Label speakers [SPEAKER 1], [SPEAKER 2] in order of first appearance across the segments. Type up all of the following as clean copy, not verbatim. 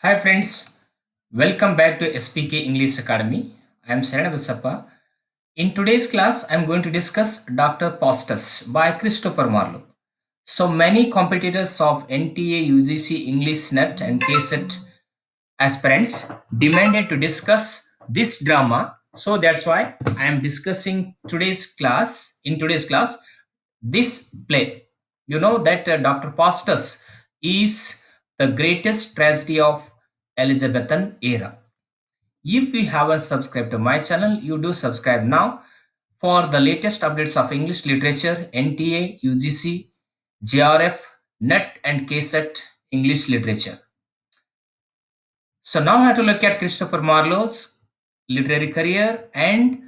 [SPEAKER 1] Hi friends, welcome back to SPK English Academy. I am Sarana Bissappa. In today's class, I am going to discuss Dr. Faustus by Christopher Marlowe. So many competitors of NTA, UGC, English Net and KSET aspirants demanded to discuss this drama. So that's why I am discussing today's class, this play. You know that Dr. Faustus is the greatest tragedy of Elizabethan era. If you haven't subscribed to my channel, you do subscribe now for the latest updates of English literature, NTA, UGC, JRF, NET and KSET English literature. So now I have to look at Christopher Marlowe's literary career and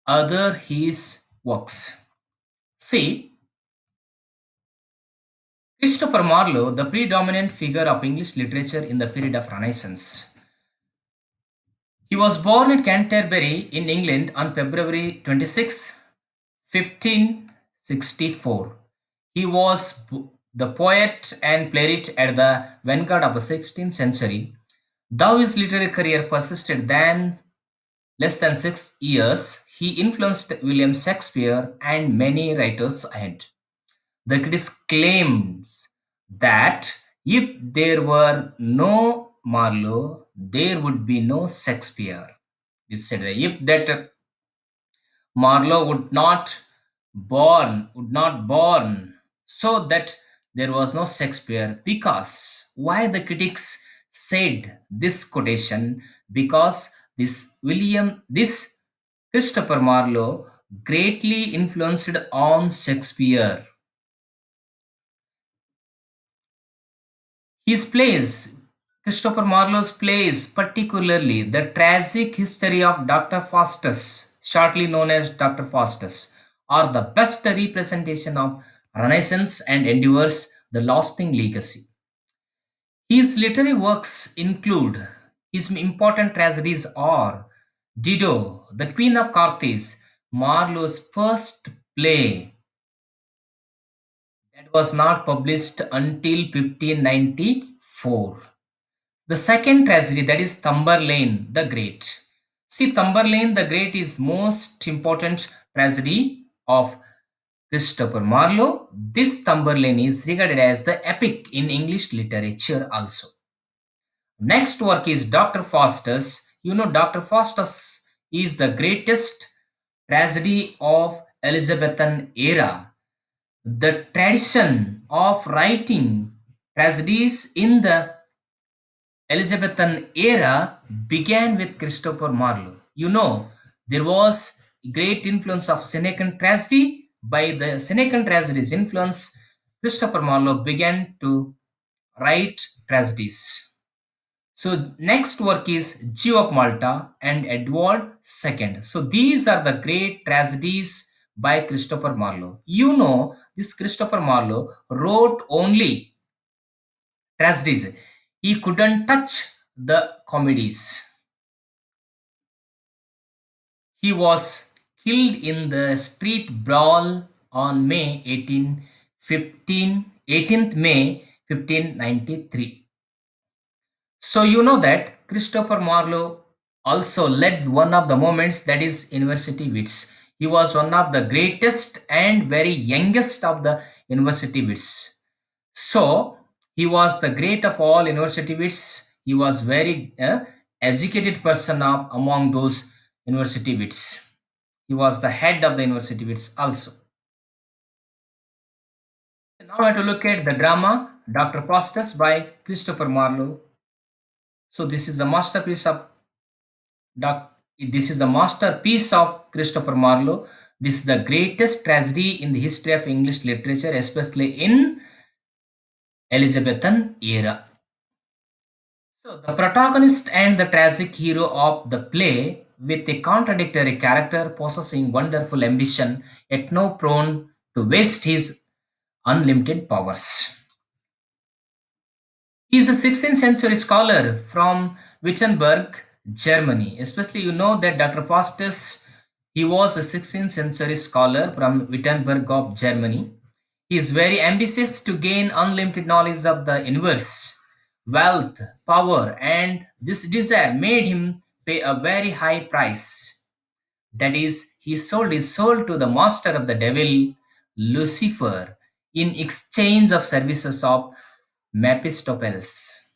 [SPEAKER 1] other his works. See, Christopher Marlowe, the predominant figure of English literature in the period of Renaissance. He was born at Canterbury in England on February 26, 1564. He was the poet and playwright at the vanguard of the 16th century. Though his literary career persisted than less than 6 years, he influenced William Shakespeare and many writers ahead. The critics claims that if there were no Marlowe, there would be no Shakespeare. They said that if that Marlowe would not born, so that there was no Shakespeare. Because why the critics said this quotation? Because this Christopher Marlowe greatly influenced on Shakespeare. His plays, Christopher Marlowe's plays, particularly the tragic history of Dr. Faustus, shortly known as Dr. Faustus, are the best representation of Renaissance and endures the lasting legacy. His literary works include his important tragedies are Dido, the Queen of Carthage, Marlowe's first play that was not published until 1594. The second tragedy, that is Tamburlaine the Great. See, Tamburlaine the Great is most important tragedy of Christopher Marlowe. This Tamburlaine is regarded as the epic in English literature also. Next work is Dr. Faustus. You know, Dr. Faustus is the greatest tragedy of Elizabethan era. The tradition of writing tragedies in the Elizabethan era began with Christopher Marlowe. You know, there was great influence of Senecan tragedy. By the Senecan tragedy's influence, Christopher Marlowe began to write tragedies. So next work is Jew of Malta and Edward II. So these are the great tragedies by Christopher Marlowe. You know, this Christopher Marlowe wrote only tragedies. He couldn't touch the comedies. He was killed in the street brawl on May 1593. So you know that Christopher Marlowe also led one of the movements, that is University Wits. He was one of the greatest and very youngest of the University Wits. So he was the great of all University Wits. He was very educated person of among those University Wits. He was the head of the University Wits also. Now I have to look at the drama Dr. Faustus by Christopher Marlowe. So this is the masterpiece of Christopher Marlowe. This is the greatest tragedy in the history of English literature, especially in Elizabethan era. So the protagonist and the tragic hero of the play, with a contradictory character possessing wonderful ambition, yet no prone to waste his unlimited powers. He is a 16th century scholar from Wittenberg, Germany. Especially, you know that Dr. Faustus, he was a 16th century scholar from Wittenberg of Germany. He is very ambitious to gain unlimited knowledge of the universe. wealth, power, and this desire made him pay a very high price. That is, he sold his soul to the master of the devil, Lucifer, in exchange of services of Mephistopheles.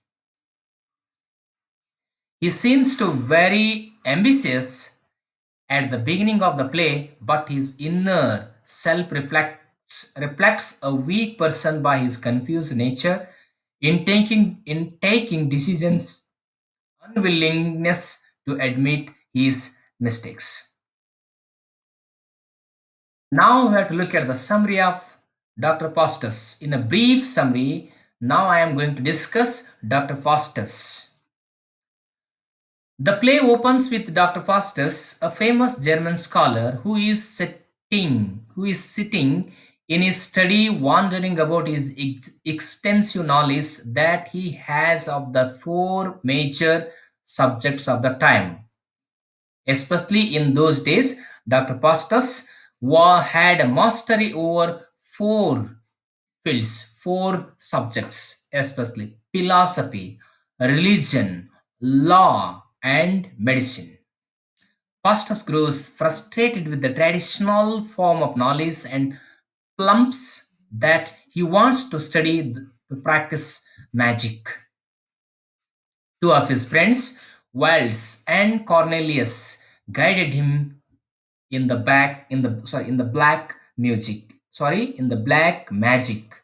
[SPEAKER 1] He seems to very ambitious at the beginning of the play, but his inner self reflects a weak person by his confused nature in taking decisions, unwillingness to admit his mistakes. Now we have to look at the summary of Dr. Faustus. In a brief summary, now I am going to discuss Dr. Faustus. The play opens with Dr. Faustus, a famous German scholar who is sitting in his study wondering about his extensive knowledge that he has of the four major subjects of the time. Especially in those days, Dr. Faustus had a mastery over four fields, four subjects, especially philosophy, religion, law, and medicine. Faustus grows frustrated with the traditional form of knowledge and plumps that he wants to study to practice magic. Two of his friends, Wells and Cornelius, guided him in the black music. Sorry, in the black magic.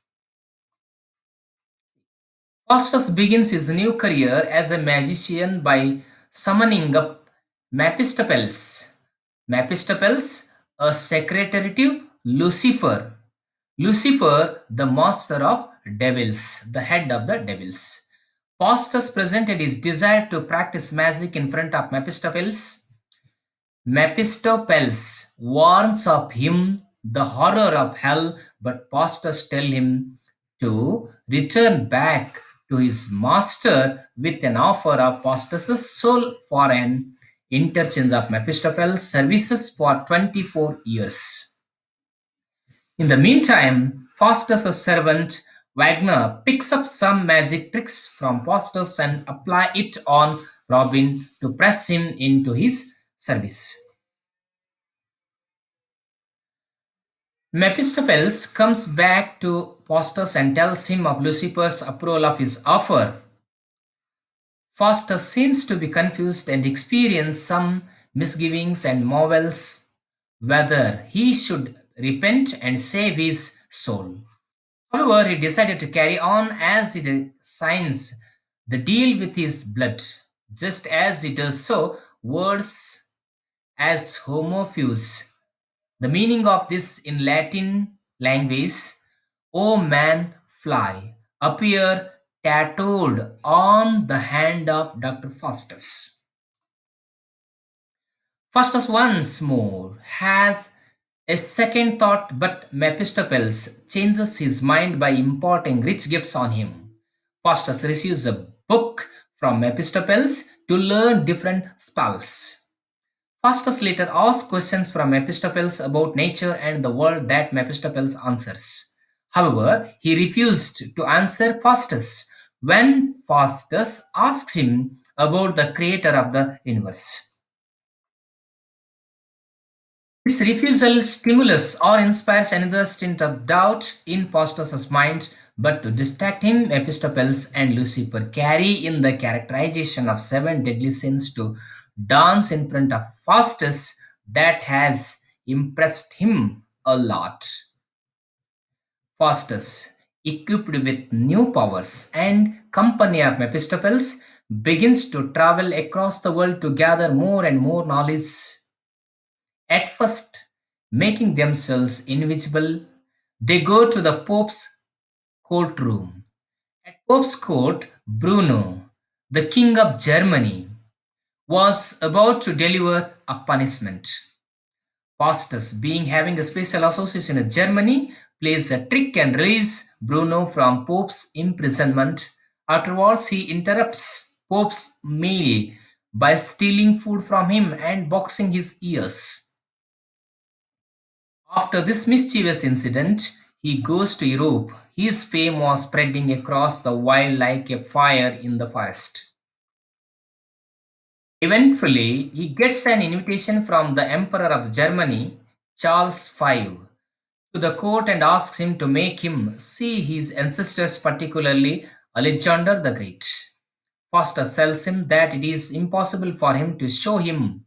[SPEAKER 1] Faustus begins his new career as a magician by summoning up Mephistopheles. Mephistopheles, a secretary to Lucifer. Lucifer, the master of devils, the head of the devils. Faustus presented his desire to practice magic in front of Mephistopheles. Mephistopheles warns of him the horror of hell, but pastors tell him to return back to his master with an offer of Pastus's soul for an interchange of Mephistopheles' services for 24 years. In the meantime, Faustus' servant Wagner picks up some magic tricks from Faustus and apply it on Robin to press him into his service. Mephistopheles comes back to Faustus and tells him of Lucifer's approval of his offer. Faustus seems to be confused and experience some misgivings and marvels whether he should repent and save his soul. However, he decided to carry on as he signs the deal with his blood. Just as he does so, words as homopheus, the meaning of this in Latin language, O man, fly, appear tattooed on the hand of Dr. Faustus. Faustus once more has a second thought, but Mephistopheles changes his mind by imparting rich gifts on him. Faustus receives a book from Mephistopheles to learn different spells. Faustus later asks questions from Mephistopheles about nature and the world that Mephistopheles answers. However, he refused to answer Faustus when Faustus asks him about the creator of the universe. This refusal stimulates or inspires another stint of doubt in Faustus's mind, but to distract him, Mephistopheles and Lucifer carry in the characterization of seven deadly sins to dance in front of Faustus that has impressed him a lot. Faustus, equipped with new powers and company of Mephistopheles, begins to travel across the world to gather more and more knowledge, at first making themselves invisible. They go to the Pope's courtroom. At Pope's court, Bruno, the king of Germany, was about to deliver a punishment. Faustus, being having a special association in Germany, plays a trick and releases Bruno from Pope's imprisonment. Afterwards, he interrupts Pope's meal by stealing food from him and boxing his ears. After this mischievous incident, he goes to Europe. His fame was spreading across the world like a fire in the forest. Eventually, he gets an invitation from the Emperor of Germany, Charles V, to the court and asks him to make him see his ancestors, particularly Alexander the Great. Faustus tells him that it is impossible for him to show him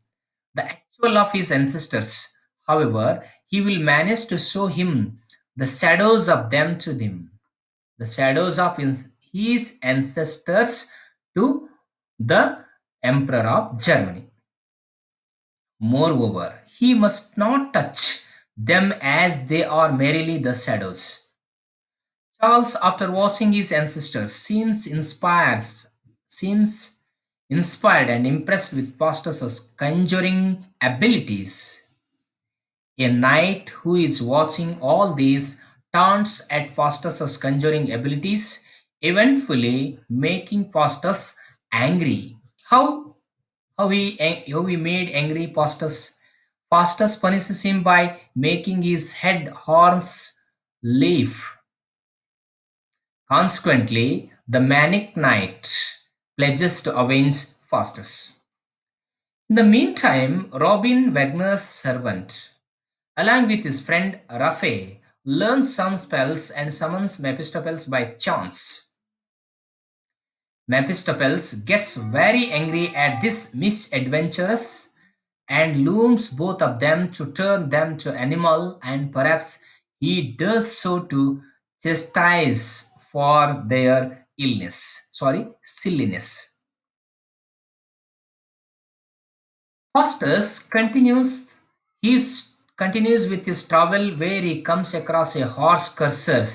[SPEAKER 1] the actual of his ancestors. However, he will manage to show him the shadows of them to them, the shadows of his ancestors to the Emperor of Germany. Moreover, he must not touch them as they are merely the shadows. Charles, after watching his ancestors, seems inspired and impressed with Faustus's conjuring abilities. A knight who is watching all these taunts at Faustus's conjuring abilities, eventually making Faustus angry. How how he made angry Faustus? Faustus punishes him by making his head horns leaf. Consequently, the Manic Knight pledges to avenge Faustus. In the meantime, Robin Wagner's servant, along with his friend Raphael, learns some spells and summons Mephistopheles by chance. Mephistopheles gets very angry at this misadventurous and looms both of them to turn them to animal, and perhaps he does so to chastise for their silliness. Faustus continues with his travel where he comes across a horse courser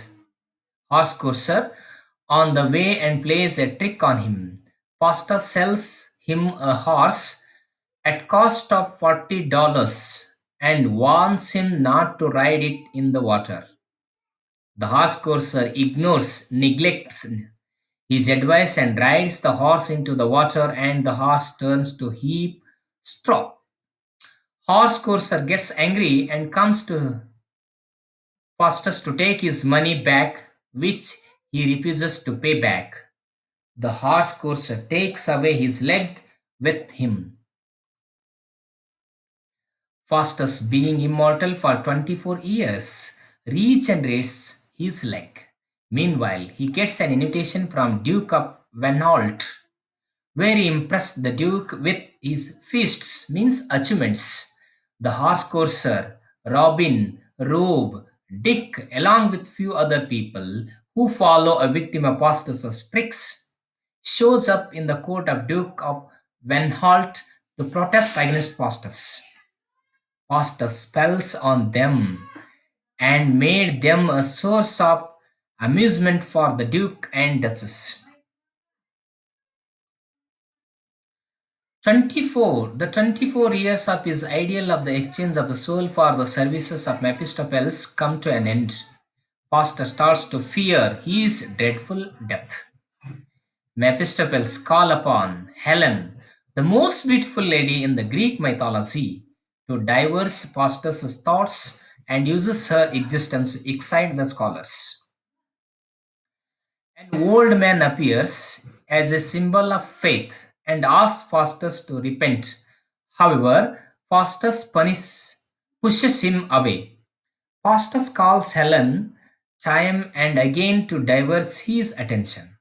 [SPEAKER 1] on the way and plays a trick on him. Faustus sells him a horse at cost of $40 and warns him not to ride it in the water. The horse courser neglects his advice and rides the horse into the water, and the horse turns to heap straw. Horse courser gets angry and comes to Faustus to take his money back, which he refuses to pay back. The horse courser takes away his leg with him. Faustus, being immortal for 24 years, regenerates his leg. Meanwhile, he gets an invitation from Duke of Venholt, where he impressed the Duke with his feasts, means achievements. The horse courser, Robin, Robe, Dick, along with few other people who follow a victim of Faustus's tricks, shows up in the court of Duke of Venholt to protest against Faustus. Faustus spells on them and made them a source of amusement for the Duke and Duchess. 24. The 24 years of his ideal of the exchange of the soul for the services of Mephistopheles come to an end. Faustus starts to fear his dreadful death. Mephistopheles call upon Helen, the most beautiful lady in the Greek mythology, to diverse Faustus' thoughts and uses her existence to excite the scholars. An old man appears as a symbol of faith and asks Faustus to repent. However, pushes him away. Faustus calls Helen time and again to divert his attention.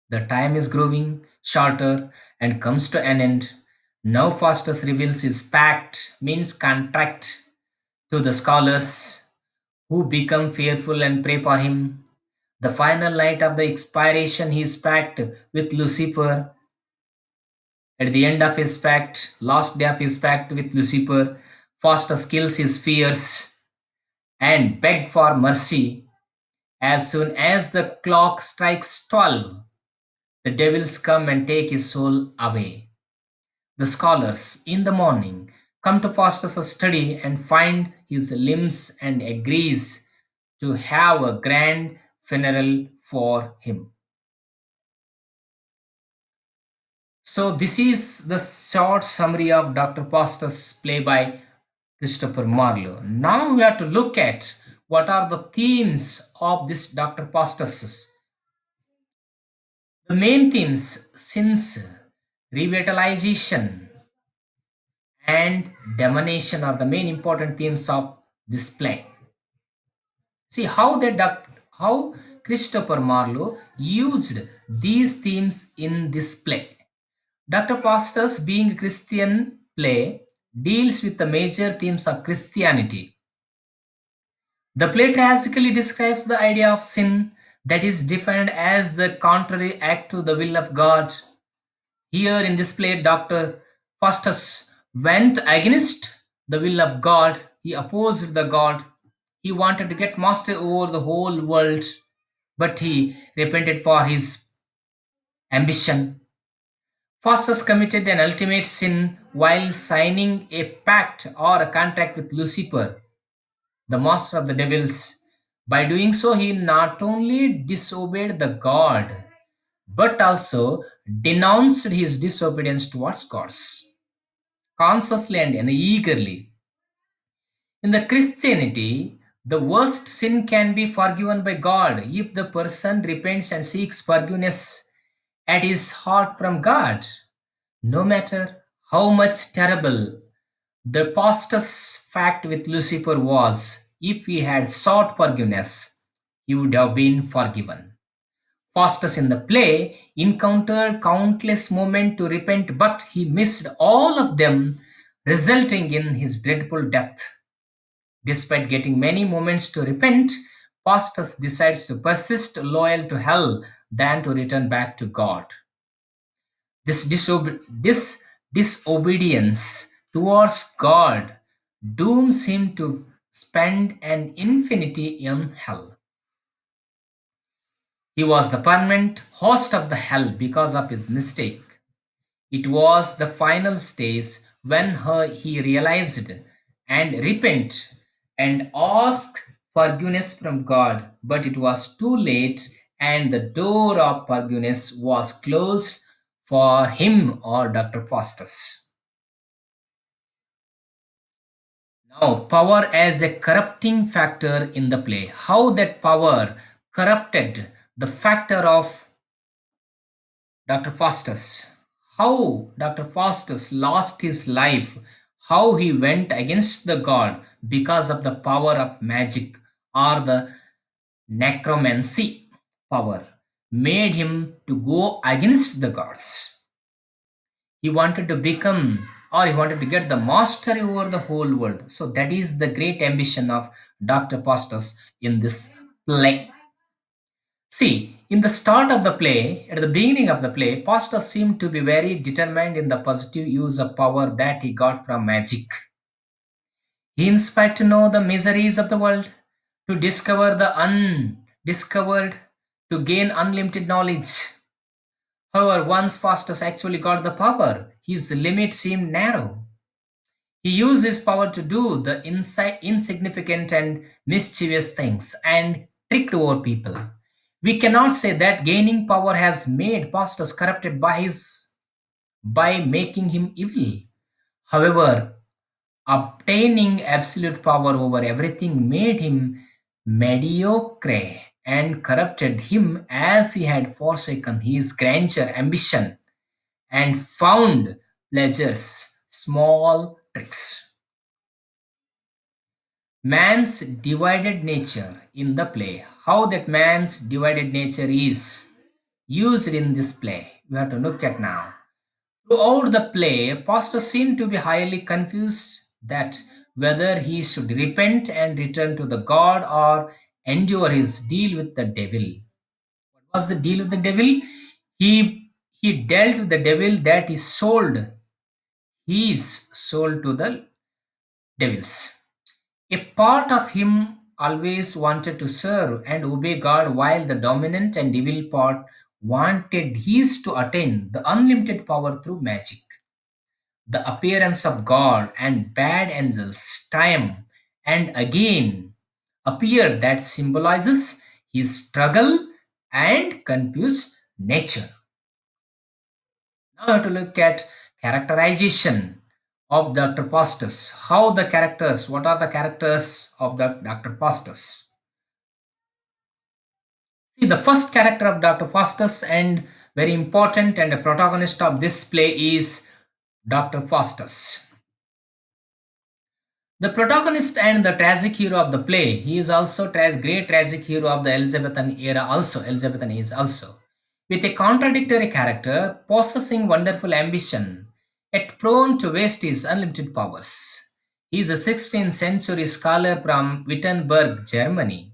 [SPEAKER 1] The time is growing shorter and comes to an end. Now Faustus reveals his pact, means contract, to the scholars who become fearful and pray for him. The final night of the expiration, his pact with Lucifer. At the end of his pact, last day of his pact with Lucifer, Faustus kills his fears and beg for mercy. As soon as the clock strikes 12, the devils come and take his soul away. The scholars, in the morning, come to Faustus' study and find his limbs and agrees to have a grand funeral for him. So this is the short summary of Dr. Faustus play by Christopher Marlowe. Now we have to look at What are the themes of this Dr. Faustus? The main themes since revitalization and domination are the main important themes of this play. See how Christopher Marlowe used these themes in this play. Dr. Faustus, being a Christian play, deals with the major themes of Christianity. The play tragically describes the idea of sin that is defined as the contrary act to the will of God. Here in this play, Dr. Faustus went against the will of God. He opposed the God. He wanted to get master over the whole world, but he repented for his ambition. Faustus committed an ultimate sin while signing a pact or a contract with Lucifer, the master of the devils. By doing so, he not only disobeyed the God, but also denounced his disobedience towards gods, consciously and eagerly. In the Christianity, the worst sin can be forgiven by God if the person repents and seeks forgiveness at his heart from God. No matter how much terrible the pastors' fact with Lucifer was, if he had sought forgiveness, he would have been forgiven. Faustus in the play encountered countless moments to repent, but he missed all of them, resulting in his dreadful death. Despite getting many moments to repent, Faustus decides to persist loyal to hell than to return back to God. This disobedience towards God dooms him to spend an infinity in hell. He was the permanent host of the hell because of his mistake. It was the final stage when he realized and repent and asked forgiveness from God, but it was too late and the door of forgiveness was closed for him or Dr. Faustus. Now, power as a corrupting factor in the play. How that power corrupted the factor of Dr. Faustus. How Dr. Faustus lost his life, how he went against the god because of the power of magic or the necromancy power made him to go against the gods. He wanted to become or he wanted to get the mastery over the whole world. So that is the great ambition of Dr. Faustus in this play. See, in the start of the play, at the beginning of the play, Pastor seemed to be very determined in the positive use of power that he got from magic. He inspired to know the miseries of the world, to discover the undiscovered, to gain unlimited knowledge. However, once Faustus actually got the power, his limit seemed narrow. He used his power to do the insignificant and mischievous things and tricked over people. We cannot say that gaining power has made pastors corrupted by making him evil. However, obtaining absolute power over everything made him mediocre and corrupted him as he had forsaken his grandeur, ambition, and found pleasures, small tricks. Man's divided nature in the play. How that man's divided nature is used in this play. We have to look at now. Throughout the play, Pastor seemed to be highly confused that whether he should repent and return to the God or endure his deal with the devil. What was the deal with the devil? He dealt with the devil that he sold his soul to the devils. A part of him always wanted to serve and obey God, while the dominant and evil part wanted his to attain the unlimited power through magic. The appearance of God and bad angels, time and again appear that symbolizes his struggle and confused nature. Now we have to look at characterization. of Dr. Faustus. How the characters, what are the characters of the Dr. Faustus? See, the first character of Dr. Faustus and very important and a protagonist of this play is Dr. Faustus. The protagonist and the tragic hero of the play, he is also great tragic hero of the Elizabethan era also, Elizabethan age also. With a contradictory character, possessing wonderful ambition, yet prone to waste his unlimited powers. He is a 16th century scholar from Wittenberg, Germany.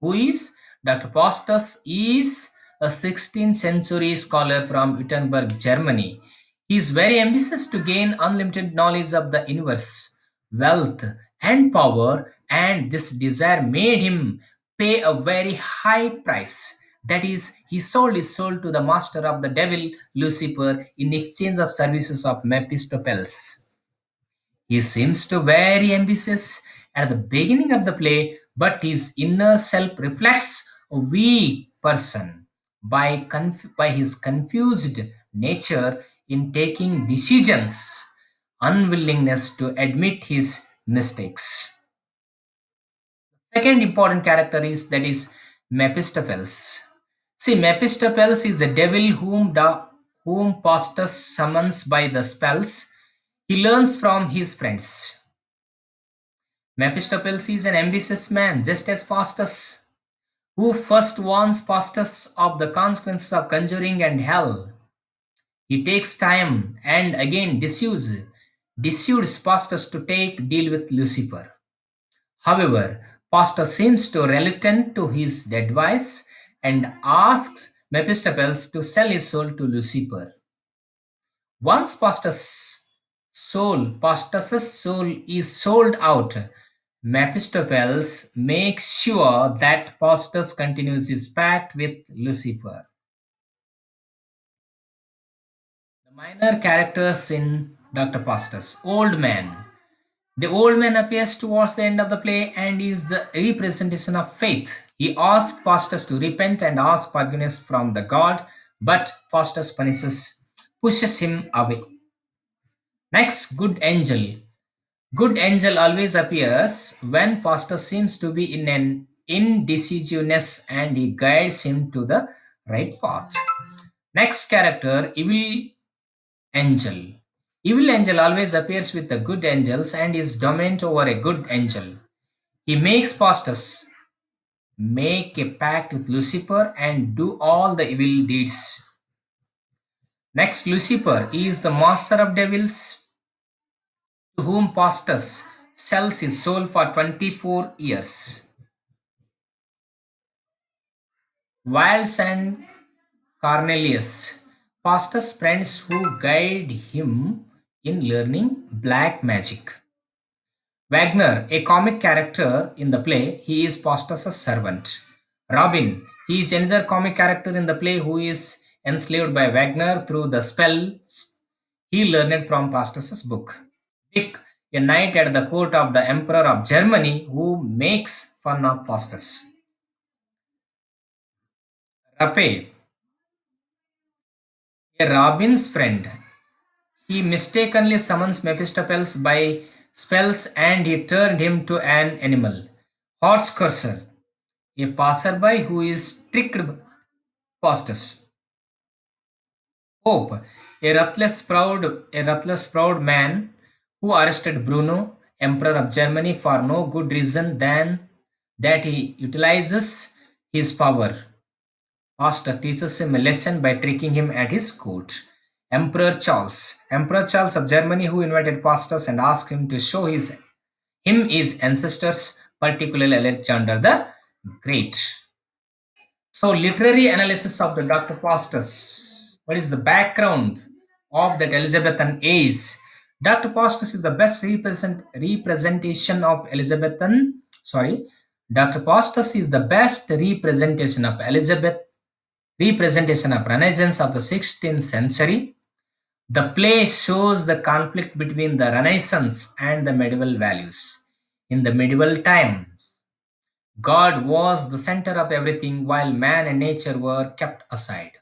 [SPEAKER 1] Who is? Dr. Faustus is a 16th century scholar from Wittenberg, Germany. He is very ambitious to gain unlimited knowledge of the universe, wealth, and power, and this desire made him pay a very high price. That is, he sold his soul to the master of the devil, Lucifer, in exchange of services of Mephistopheles. He seems to very ambitious at the beginning of the play, but his inner self reflects a weak person by his confused nature in taking decisions, unwillingness to admit his mistakes. Second important character is that is Mephistopheles. See, Mephistopheles is the devil whom Faustus summons by the spells he learns from his friends. Mephistopheles is an ambitious man, just as Faustus, who first warns Faustus of the consequences of conjuring and hell. He takes time and again deceives Faustus to take deal with Lucifer. However, Faustus seems to reluctant to his advice and asks Mephistopheles to sell his soul to Lucifer. Once Pastus's soul is sold out, Mephistopheles makes sure that Pastus continues his pact with Lucifer. The minor characters in Dr. Pastus. Old man. The old man appears towards the end of the play and is the representation of faith. He asks Pastus to repent and ask forgiveness from the God, but Pastus pushes him away. Next, good angel. Good angel always appears when pastor seems to be in an indecisiveness and he guides him to the right path. Next character, evil angel. Evil angel always appears with the good angels and is dominant over a good angel. He makes pastors make a pact with Lucifer and do all the evil deeds. Next, Lucifer is the master of devils to whom Pastus sells his soul for 24 years. Wiles and Cornelius, Pastus' friends who guide him in learning black magic. Wagner, a comic character in the play, he is Pastus' servant. Robin, he is another comic character in the play who is enslaved by Wagner through the spells he learned from Pastus' book. Dick, a knight at the court of the Emperor of Germany who makes fun of Faustus. Rape, a Robin's friend. He mistakenly summons Mephistopheles by spells and he turned him to an animal. Horse Cursor, a passerby who is tricked Faustus. Hope, a ruthless proud man who arrested Bruno, Emperor of Germany, for no good reason than that he utilizes his power. Faustus teaches him a lesson by tricking him at his court. Emperor Charles of Germany, who invited Faustus and asked him to show his ancestors, particularly Alexander the Great. So, literary analysis of the Dr. Faustus. What is the background of that Elizabethan age? Dr. Faustus is the best representation of Elizabethan. Sorry, Dr. Faustus is the best representation of Renaissance of the 16th century. The play shows the conflict between the Renaissance and the medieval values. In the medieval times, God was the center of everything while man and nature were kept aside.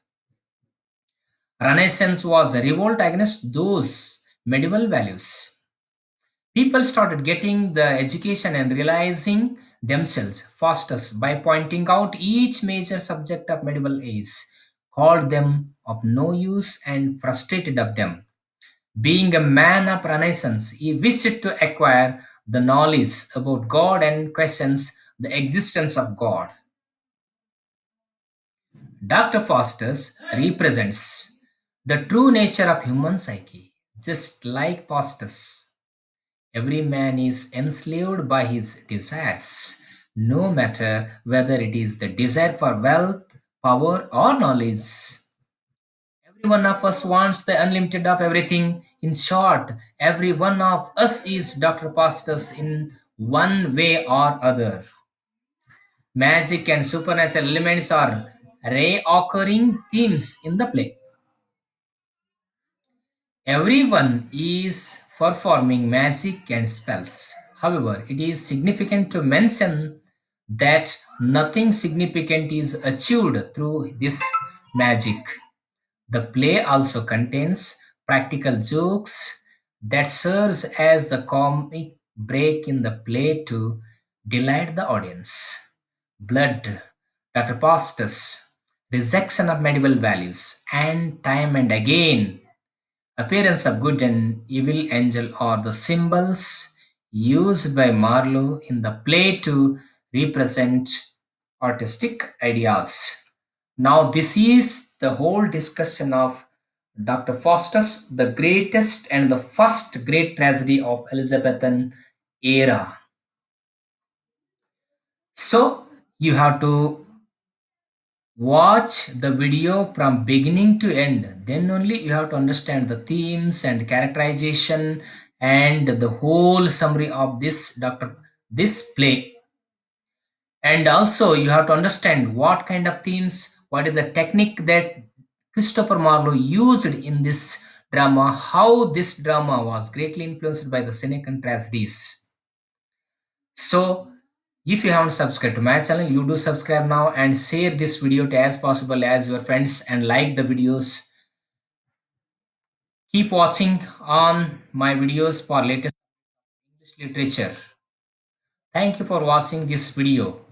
[SPEAKER 1] Renaissance was a revolt against those medieval values. People started getting the education and realizing themselves fastest by pointing out each major subject of medieval age, called them of no use and frustrated of them. Being a man of Renaissance, he wished to acquire the knowledge about God and questions the existence of God. Dr. Faustus represents the true nature of human psyche, just like Faustus. Every man is enslaved by his desires, no matter whether it is the desire for wealth, power, or knowledge. Every one of us wants the unlimited of everything. In short, every one of us is Dr. Faustus in one way or other. Magic and supernatural elements are reoccurring themes in the play. Everyone is performing magic and spells. However, it is significant to mention that nothing significant is achieved through this magic. The play also contains practical jokes that serves as a comic break in the play to delight the audience. Blood, Dr. Pastus, rejection of medieval values, and time and again appearance of good and evil angel are the symbols used by Marlowe in the play to represent artistic ideas. Now, this is the whole discussion of Dr. Faustus, the greatest and the first great tragedy of Elizabethan era. So, you have to watch the video from beginning to end. Then only you have to understand the themes and characterization and the whole summary of this play. And also you have to understand what kind of themes, what is the technique that Christopher Marlowe used in this drama, how this drama was greatly influenced by the Senecan tragedies. So, if you haven't subscribed to my channel, you do subscribe now and share this video to as possible as your friends and like the videos. Keep watching on my videos for latest English literature. Thank you for watching this video.